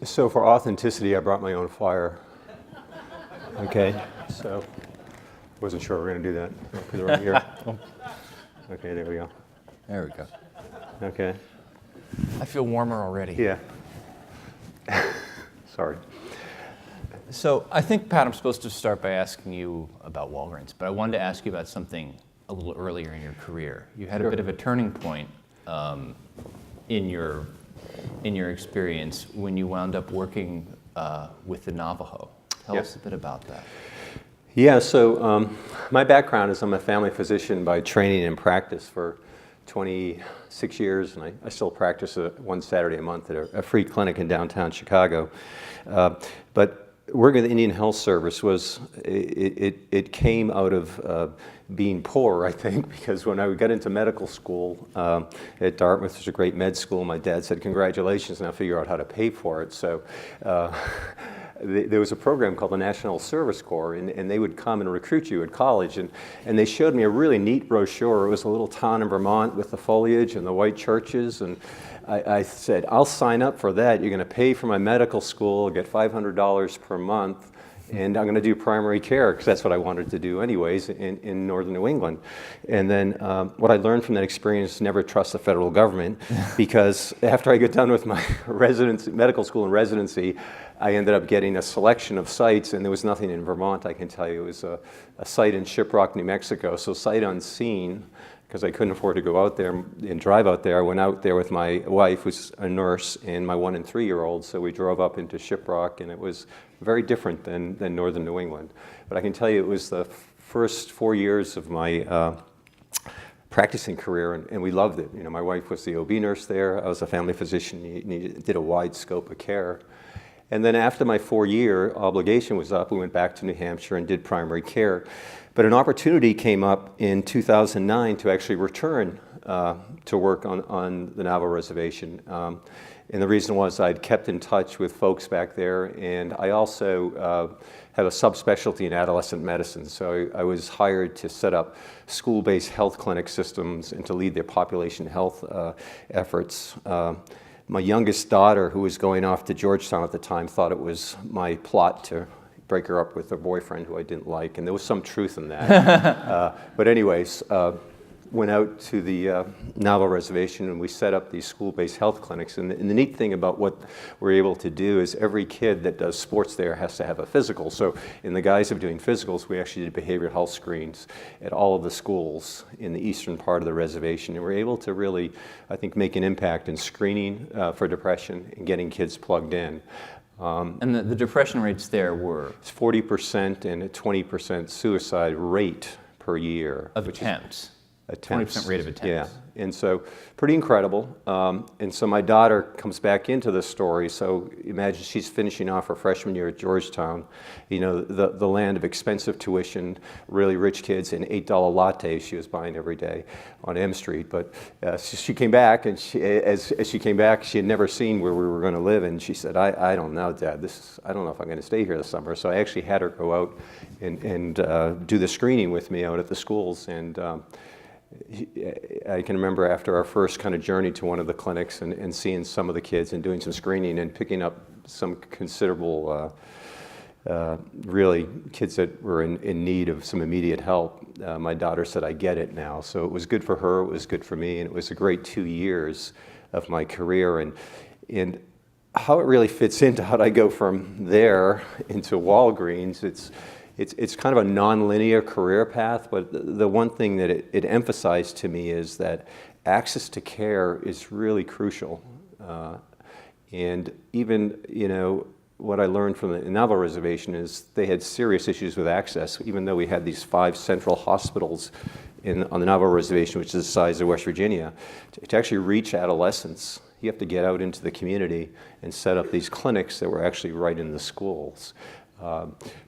So for authenticity, I brought my own flyer. Okay, so wasn't sure we were going to do that because we're here. Okay, there we go. There we go. Okay. I feel warmer already. Yeah. Sorry. So I think, Pat, I'm supposed to start by asking you about Walgreens, but I wanted to ask you about something a little earlier in your career. You had a bit of a turning point in your experience when you wound up working with the Navajo. Tell us a bit about that. Yeah, so my background is I'm a family physician by training and practice for 26 years, and I still practice one Saturday a month at a free clinic in downtown Chicago. But working at the Indian Health Service it came out of being poor, I think, because when I got into medical school at Dartmouth, which is a great med school, my dad said, "Congratulations, now figure out how to pay for it." So there was a program called the National Service Corps, and they would come and recruit you at college, and they showed me a really neat brochure. It was a little town in Vermont with the foliage and the white churches, and I said, "I'll sign up for that. You're going to pay for my medical school, get $500 per month, and I'm going to do primary care," because that's what I wanted to do anyways in northern New England. And then what I learned from that experience, never trust the federal government, because after I got done with my medical school and residency, I ended up getting a selection of sites, and there was nothing in Vermont, I can tell you. It was a site in Shiprock, New Mexico, so sight unseen, because I couldn't afford to go out there and drive out there. I went out there with my wife, who's a nurse, and my 1- and 3-year-old, so we drove up into Shiprock, and it was very different than northern New England. But I can tell you it was the first 4 years of my practicing career, and we loved it. You know, my wife was the OB nurse there. I was a family physician, did a wide scope of care. And then after my 4-year obligation was up, we went back to New Hampshire and did primary care. But an opportunity came up in 2009 to actually return to work on the Navajo Reservation. And the reason was I'd kept in touch with folks back there, and I also have a subspecialty in adolescent medicine. So I was hired to set up school-based health clinic systems and to lead their population health efforts. My youngest daughter, who was going off to Georgetown at the time, thought it was my plot to break her up with a boyfriend who I didn't like, and there was some truth in that. But anyways, went out to the Navajo Reservation, and we set up these school-based health clinics. And the neat thing about what we're able to do is every kid that does sports there has to have a physical. So in the guise of doing physicals, we actually did behavioral health screens at all of the schools in the eastern part of the reservation. And we're able to really, I think, make an impact in screening for depression and getting kids plugged in. And the depression rates there were? It's 40% and a 20% suicide rate per year. Of attempts? 20% rate of attempts. Yeah, and so pretty incredible. And so my daughter comes back into the story. So imagine she's finishing off her freshman year at Georgetown, you know, the land of expensive tuition, really rich kids, and $8 lattes she was buying every day on M Street. But she came back, and as she came back, she had never seen where we were going to live, and she said, I don't know, Dad, I don't know if I'm going to stay here this summer. So I actually had her go out and do the screening with me out at the schools. And I can remember after our first kind of journey to one of the clinics and seeing some of the kids and doing some screening and picking up some considerable, really kids that were in need of some immediate help. My daughter said, "I get it now." So it was good for her, it was good for me, and it was a great 2 years of my career. And how it really fits into how I go from there into Walgreens, it's kind of a non-linear career path, but the one thing that it emphasized to me is that access to care is really crucial. And even, you know, what I learned from the Navajo Reservation is they had serious issues with access, even though we had these 5 central hospitals on the Navajo Reservation, which is the size of West Virginia. To actually reach adolescents, you have to get out into the community and set up these clinics that were actually right in the schools.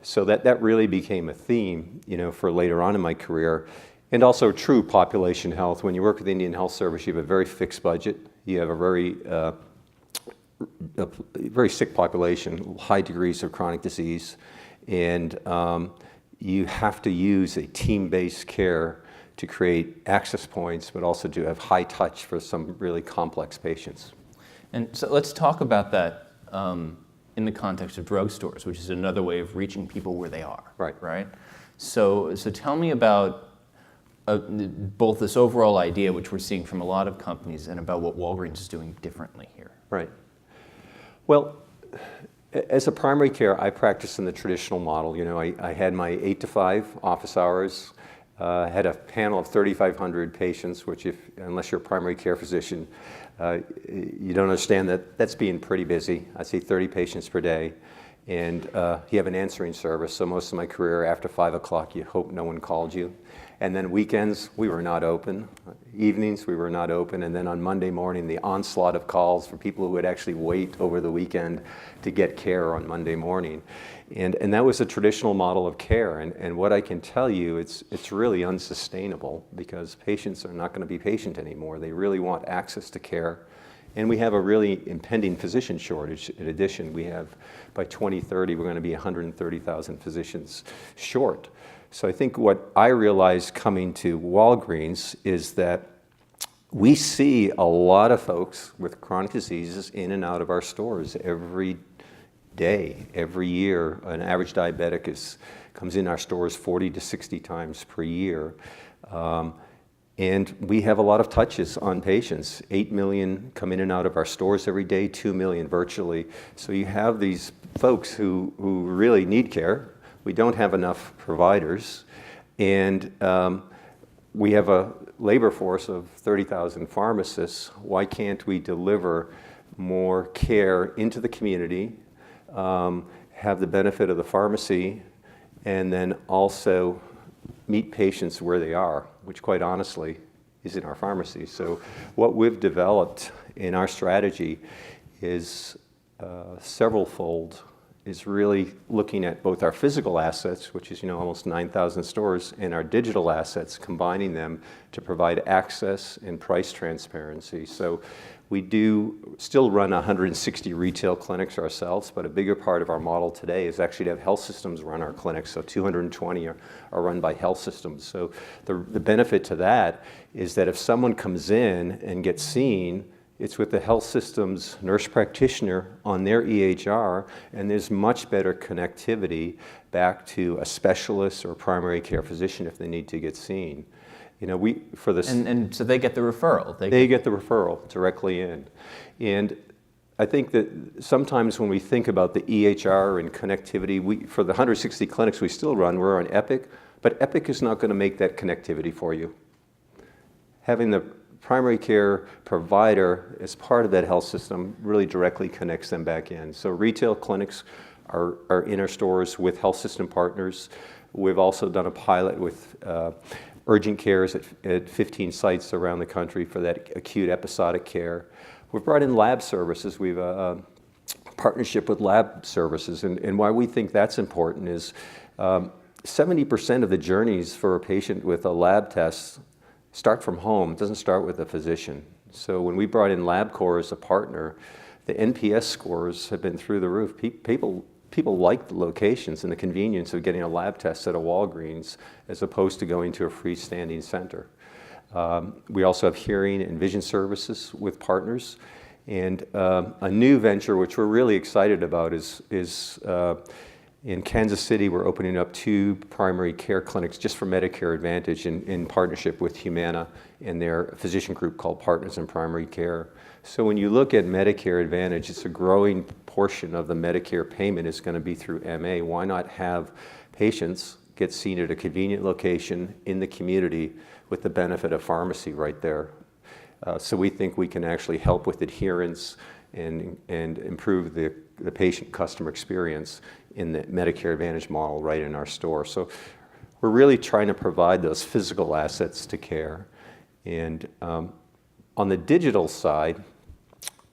So that really became a theme, you know, for later on in my career. And also true population health. When you work with the Indian Health Service, you have a very fixed budget. You have a very sick population, high degrees of chronic disease. And you have to use a team-based care to create access points, but also to have high touch for some really complex patients. And so let's talk about that in the context of drugstores, which is another way of reaching people where they are. Right. Right. So tell me about both this overall idea, which we're seeing from a lot of companies, and about what Walgreens is doing differently here. Right. Well, as a primary care, I practice in the traditional model. You know, I had my 8 to 5 office hours, had a panel of 3,500 patients, which unless you're a primary care physician, you don't understand that that's being pretty busy. I see 30 patients per day. And you have an answering service, so most of my career after 5 o'clock, you hope no one called you. And then weekends, we were not open. Evenings, we were not open. And then on Monday morning, the onslaught of calls for people who would actually wait over the weekend to get care on Monday morning. And that was a traditional model of care. And what I can tell you, it's really unsustainable because patients are not going to be patient anymore. They really want access to care. And we have a really impending physician shortage. In addition, we have, by 2030, we're going to be 130,000 physicians short. So I think what I realized coming to Walgreens is that we see a lot of folks with chronic diseases in and out of our stores every day, every year. An average diabetic comes in our stores 40 to 60 times per year. And we have a lot of touches on patients. 8 million come in and out of our stores every day, 2 million virtually. So you have these folks who really need care. We don't have enough providers. And we have a labor force of 30,000 pharmacists. Why can't we deliver more care into the community, have the benefit of the pharmacy, and then also meet patients where they are, which quite honestly is in our pharmacy. So what we've developed in our strategy is several-fold, is really looking at both our physical assets, which is almost 9,000 stores, and our digital assets, combining them to provide access and price transparency. So we do still run 160 retail clinics ourselves, but a bigger part of our model today is actually to have health systems run our clinics. So 220 are run by health systems. So the benefit to that is that if someone comes in and gets seen, it's with the health system's nurse practitioner on their EHR, and there's much better connectivity back to a specialist or primary care physician if they need to get seen. And so they get the referral. They get the referral directly in. And I think that sometimes when we think about the EHR and connectivity, for the 160 clinics we still run, we're on Epic, but Epic is not going to make that connectivity for you. Having the primary care provider as part of that health system really directly connects them back in. So retail clinics are in our stores with health system partners. We've also done a pilot with urgent cares at 15 sites around the country for that acute episodic care. We've brought in lab services. We've a partnership with lab services. And why we think that's important is 70% of the journeys for a patient with a lab test start from home. It doesn't start with a physician. So when we brought in LabCorp as a partner, the NPS scores have been through the roof. People like the locations and the convenience of getting a lab test at a Walgreens as opposed to going to a freestanding center. We also have hearing and vision services with partners. And a new venture, which we're really excited about, is in Kansas City, we're opening up 2 primary care clinics just for Medicare Advantage in partnership with Humana and their physician group called Partners in Primary Care. So when you look at Medicare Advantage, it's a growing portion of the Medicare payment is going to be through MA. Why not have patients get seen at a convenient location in the community with the benefit of pharmacy right there? So we think we can actually help with adherence and improve the patient customer experience in the Medicare Advantage model right in our store. So we're really trying to provide those physical assets to care. And on the digital side,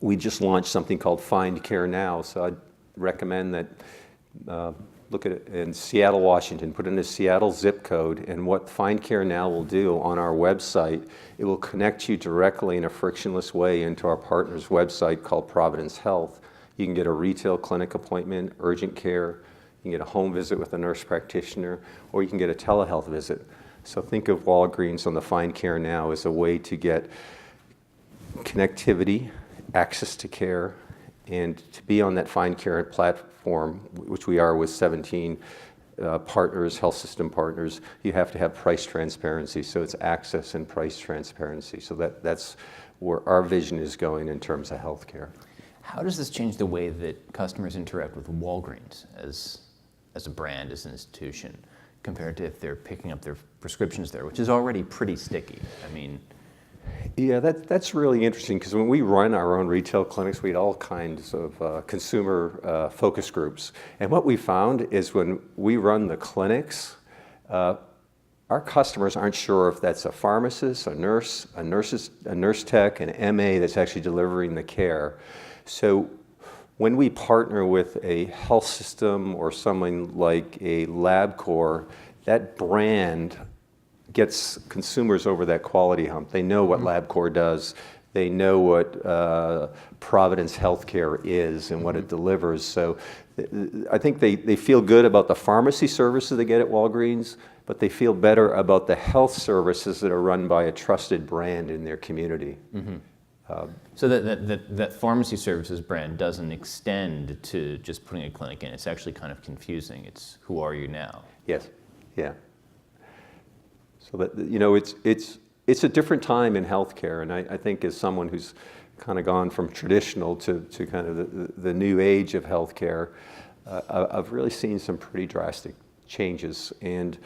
we just launched something called Find Care Now. So I'd recommend that look at it in Seattle, Washington, put in a Seattle zip code, and what Find Care Now will do on our website, it will connect you directly in a frictionless way into our partner's website called Providence Health. You can get a retail clinic appointment, urgent care, you can get a home visit with a nurse practitioner, or you can get a telehealth visit. So think of Walgreens on the Find Care Now as a way to get connectivity, access to care, And to be on that Find Care platform, which we are with 17 partners, health system partners, you have to have price transparency. So it's access and price transparency. So that's where our vision is going in terms of healthcare. How does this change the way that customers interact with Walgreens as a brand, as an institution, compared to if they're picking up their prescriptions there, which is already pretty sticky? I mean, yeah, that's really interesting, because when we run our own retail clinics, we had all kinds of consumer focus groups. And what we found is when we run the clinics, our customers aren't sure if that's a pharmacist, a nurse tech, an MA that's actually delivering the care. So when we partner with a health system or someone like a LabCorp, that brand gets consumers over that quality hump. They know what LabCorp does. They know what Providence Healthcare is and what it delivers. So I think they feel good about the pharmacy services they get at Walgreens, but they feel better about the health services that are run by a trusted brand in their community. So that pharmacy services brand doesn't extend to just putting a clinic in. It's actually kind of confusing. It's who are you now? Yes, yeah. So that, it's a different time in healthcare, and I think as someone who's kind of gone from traditional to kind of the new age of healthcare, I've really seen some pretty drastic changes, and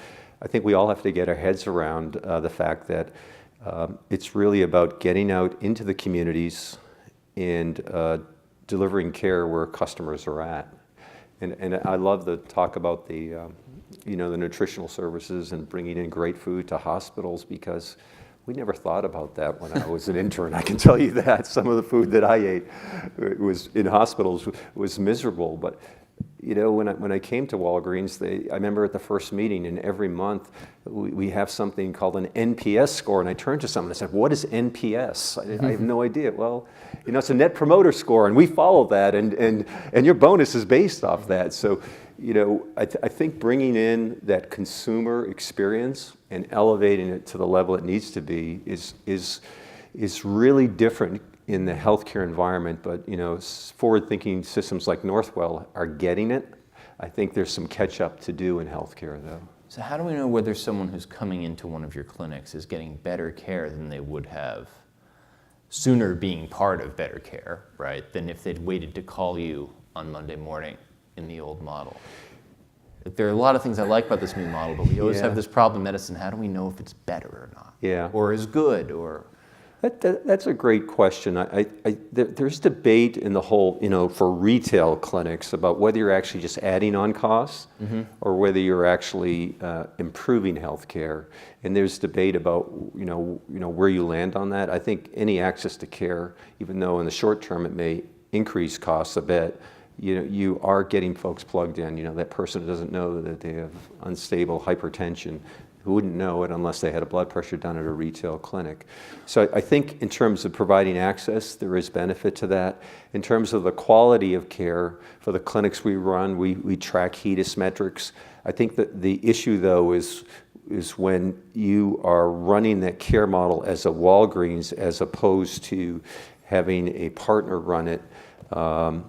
I think we all have to get our heads around the fact that it's really about getting out into the communities and delivering care where customers are at. And I love the talk about the nutritional services and bringing in great food to hospitals, because we never thought about that when I was an intern. I can tell you that some of the food that I ate was in hospitals was miserable. But when I came to Walgreens, I remember at the first meeting, and every month we have something called an NPS score, and I turned to someone and I said, "What is NPS?" I have no idea. Well, it's a Net Promoter Score, and we follow that, and your bonus is based off that. So, I think bringing in that consumer experience and elevating it to the level it needs to be is really different in the healthcare environment. But forward-thinking systems like Northwell are getting it. I think there's some catch-up to do in healthcare, though. So how do we know whether someone who's coming into one of your clinics is getting better care than they would have sooner being part of better care, right, than if they'd waited to call you on Monday morning in the old model? There are a lot of things I like about this new model, but we always have this problem in medicine. How do we know if it's better or not? Yeah. Or is good, or... That's a great question. There's debate in the whole, for retail clinics about whether you're actually just adding on costs or whether you're actually improving healthcare. And there's debate about, where you land on that. I think any access to care, even though in the short term it may increase costs a bit, you are getting folks plugged in. That person doesn't know that they have unstable hypertension, who wouldn't know it unless they had a blood pressure done at a retail clinic. So I think in terms of providing access, there is benefit to that. In terms of the quality of care for the clinics we run, we track HEDIS metrics. I think that the issue, though, is when you are running that care model as a Walgreens as opposed to having a partner run it, that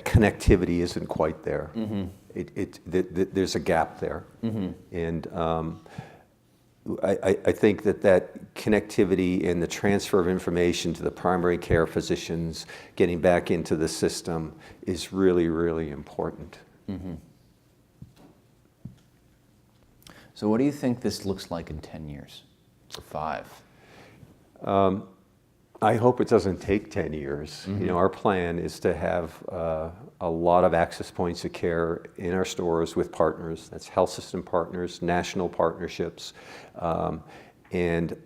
connectivity isn't quite there. There's a gap there. And I think that connectivity and the transfer of information to the primary care physicians, getting back into the system, is really, really important. So what do you think this looks like in 10 years or 5? I hope it doesn't take 10 years. Our plan is to have a lot of access points of care in our stores with partners. That's health system partners, national partnerships. And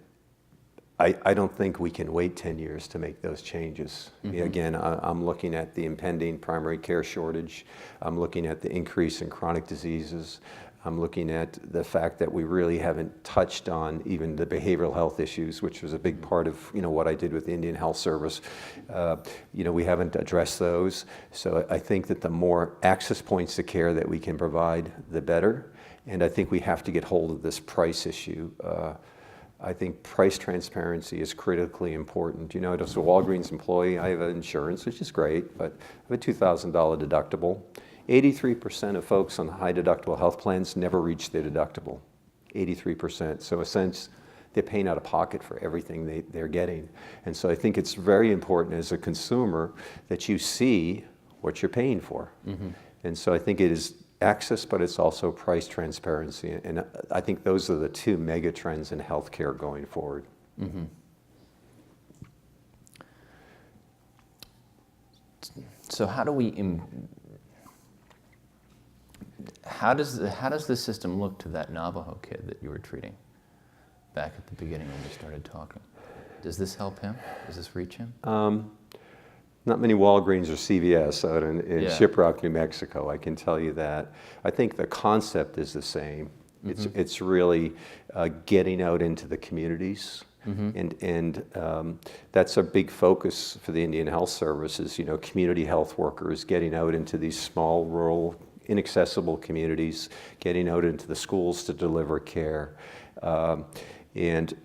I don't think we can wait 10 years to make those changes. Again, I'm looking at the impending primary care shortage. I'm looking at the increase in chronic diseases. I'm looking at the fact that we really haven't touched on even the behavioral health issues, which was a big part of what I did with the Indian Health Service. We haven't addressed those. So I think that the more access points to care that we can provide, the better. And I think we have to get hold of this price issue. I think price transparency is critically important. You know, as a Walgreens employee, I have insurance, which is great, but I have a $2,000 deductible. 83% of folks on high deductible health plans never reach their deductible. 83%. So in a sense, they're paying out of pocket for everything they're getting. And so I think it's very important as a consumer that you see what you're paying for. And so I think it is access, but it's also price transparency. And I think those are the two mega trends in healthcare going forward. So how do we, how does the system look to that Navajo kid that you were treating back at the beginning when we started talking? Does this help him? Does this reach him? Not many Walgreens or CVS out in Yeah. Shiprock, New Mexico, I can tell you that. I think the concept is the same. It's really getting out into the communities. And that's a big focus for the Indian Health Service, you know, community health workers getting out into these small, rural, inaccessible communities, getting out into the schools to deliver care. And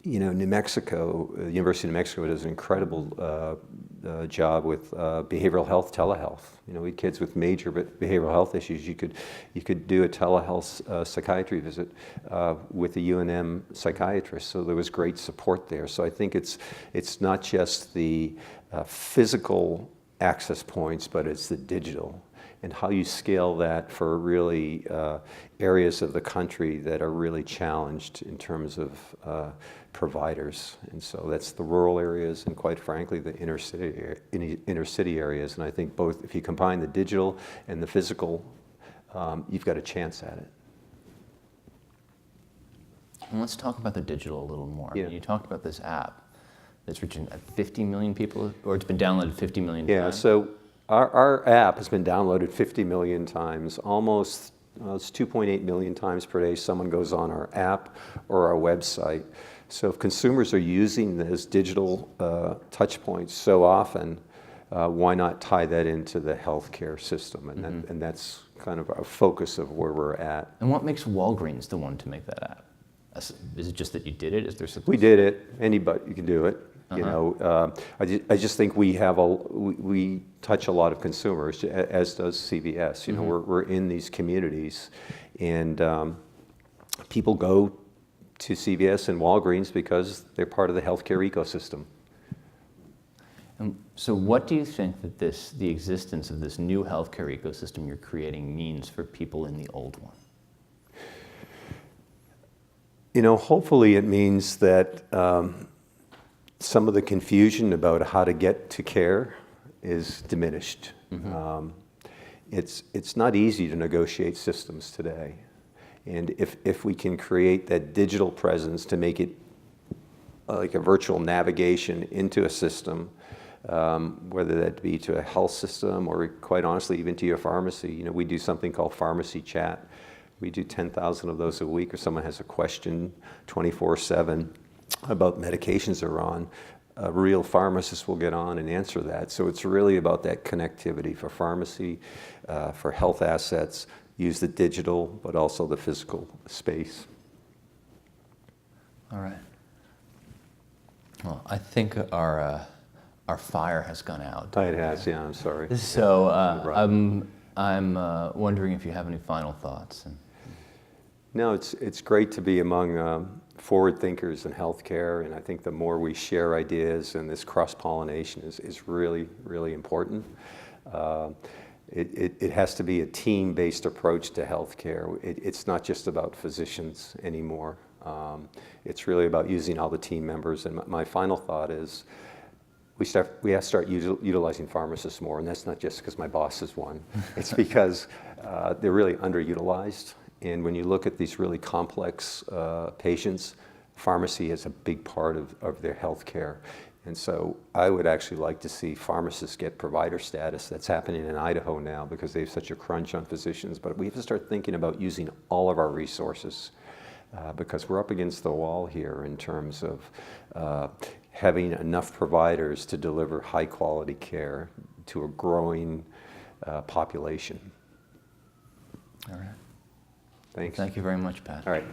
you know, New Mexico, the University of New Mexico does an incredible job with behavioral health, telehealth. You know, we had kids with major behavioral health issues. You could do a telehealth psychiatry visit with a UNM psychiatrist. So there was great support there. So I think it's not just the physical access points, but it's the digital. And how you scale that for really areas of the country that are really challenged in terms of providers. And so that's the rural areas and, quite frankly, the inner city areas. And I think both, if you combine the digital and the physical, you've got a chance at it. And let's talk about the digital a little more. Yeah. I mean, you talked about this app that's reaching 50 million people, or it's been downloaded 50 million times. Yeah, so our app has been downloaded 50 million times, almost it's 2.8 million times per day. Someone goes on our app or our website. So if consumers are using those digital touch points so often, why not tie that into the healthcare system? And that's kind of a focus of where we're at. And what makes Walgreens the one to make that app? Is it just that you did it? Is there something? We did it. Anybody you can do it. You know, I just think we touch a lot of consumers, as does CVS. You know, we're in these communities, and people go to CVS and Walgreens because they're part of the healthcare ecosystem. And so what do you think that the existence of this new healthcare ecosystem you're creating means for people in the old one? You know, hopefully it means that some of the confusion about how to get to care is diminished. It's not easy to negotiate systems today. And if we can create that digital presence to make it like a virtual navigation into a system, whether that be to a health system or, quite honestly, even to your pharmacy. You know, we do something called pharmacy chat. We do 10,000 of those a week, or someone has a question 24/7 about medications they're on. A real pharmacist will get on and answer that. So it's really about that connectivity for pharmacy, for health assets, use the digital, but also the physical space. All right. Well, I think our fire has gone out. It has, yeah, I'm sorry. So I'm wondering if you have any final thoughts. No, it's great to be among forward thinkers in healthcare, and I think the more we share ideas and this cross-pollination is really, really important. It has to be a team-based approach to healthcare. It's not just about physicians anymore. It's really about using all the team members. And my final thought is we have to start utilizing pharmacists more, and that's not just because my boss is one. It's because they're really underutilized. And when you look at these really complex patients, pharmacy is a big part of their health care. And so I would actually like to see pharmacists get provider status. That's happening in Idaho now because they have such a crunch on physicians. But we have to start thinking about using all of our resources because we're up against the wall here in terms of having enough providers to deliver high quality care to a growing population. All right. Thanks. Thank you very much, Pat. All right.